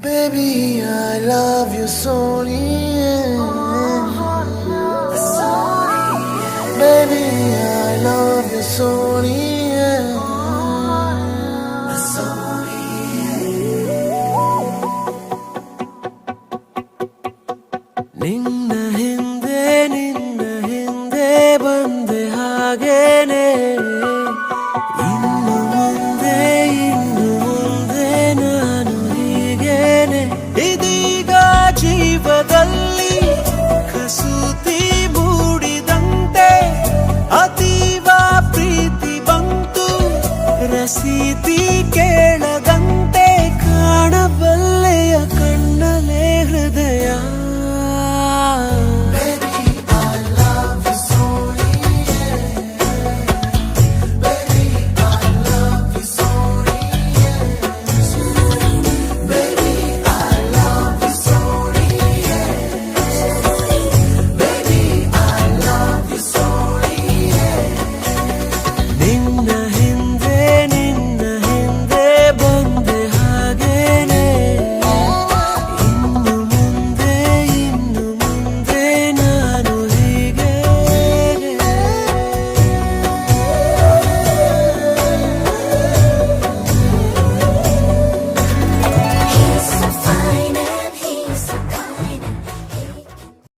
Baby, I love you, Sonia. Baby, I love you, Sonia. ನಿನ್ನ ಹಿಂದೆ ಬಂದೆ ಹಾಗೇನೆ ಇನ್ನು ಮುಂದೆ ನಾನು ಹೀಗೇನೆ ಇದೀಗ ಜೀವದಲ್ಲಿ ಕಸೂತಿ ಮೂಡಿದಂತೆ ಅತೀವ ಪ್ರೀತಿ ಬಂತು ರಸೀತಿ